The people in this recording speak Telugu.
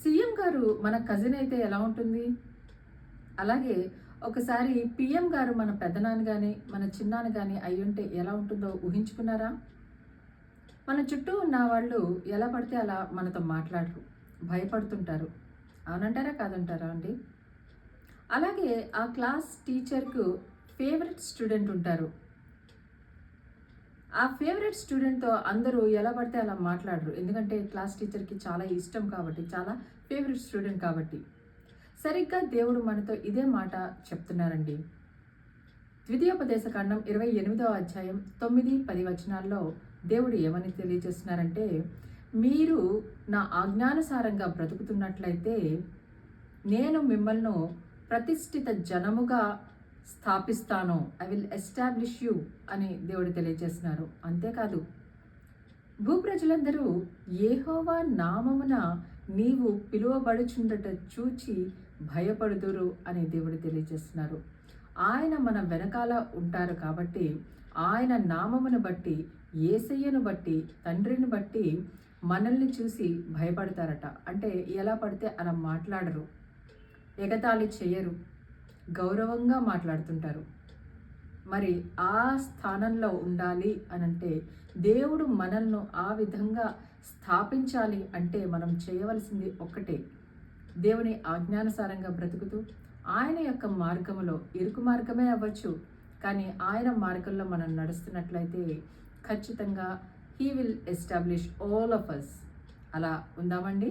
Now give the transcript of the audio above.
సీఎం గారు మన కజిన్ అయితే ఎలా ఉంటుంది? అలాగే ఒకసారి పీఎం గారు మన పెద్దనాన్న గాని, మన చిన్నాన్న గాని అయ్యుంటే ఎలా ఉంటుందో ఊహించుకున్నారా? మన చుట్టూ ఉన్న వాళ్ళు ఎలా పడితే అలా మనతో మాట్లాడరు. భయపడుతుంటారు. అవునంటారా? కాదంటారా అండి? అలాగే ఆ క్లాస్ టీచర్‌కు ఫేవరెట్ స్టూడెంట్ ఉంటారు. ఆ ఫేవరెట్ స్టూడెంట్‌తో అందరూ ఎలా పడితే అలా మాట్లాడరు. ఎందుకంటే క్లాస్ టీచర్‌కి చాలా ఇష్టం కాబట్టి, చాలా ఫేవరెట్ స్టూడెంట్ కాబట్టి. సరిగ్గా దేవుడు మనతో ఇదే మాట చెప్తున్నారండి. ద్వితీయోపదేశకాండం 28వ అధ్యాయం 9, 10 వచనాల్లో దేవుడు ఏమని తెలియజేస్తున్నారంటే, మీరు నా ఆజ్ఞానుసారంగా బ్రతుకుతున్నట్లయితే నేను మిమ్మల్ని ప్రతిష్ఠిత జనముగా స్థాపిస్తాను. ఐ విల్ ఎస్టాబ్లిష్ యూ అని దేవుడు తెలియజేస్తున్నారు. అంతేకాదు, భూప్రజలందరూ యెహోవా నామమున నీవు పిలువబడుచుండట చూచి భయపడుదురు అని దేవుడు తెలియజేస్తున్నారు. ఆయన మన వెనకాల ఉంటారు కాబట్టి, ఆయన నామమును బట్టి, యేసయ్యను బట్టి, తండ్రిని బట్టి మనల్ని చూసి భయపడతారట. అంటే ఎలా పడితే అలా మాట్లాడరు, ఎగతాళి చేయరు, గౌరవంగా మాట్లాడుతుంటారు. మరి ఆ స్థానంలో ఉండాలి అనంటే, దేవుడు మనల్ని ఆ విధంగా స్థాపించాలి అంటే మనం చేయవలసింది ఒక్కటే. దేవుని ఆజ్ఞానుసారంగా బ్రతుకుతూ ఆయన యొక్క మార్గములో, ఇరుకు మార్గమే అవ్వచ్చు, కానీ ఆయన మార్గంలో మనం నడుస్తున్నట్లయితే ఖచ్చితంగా he will establish all of us. అలా ఉందామండి.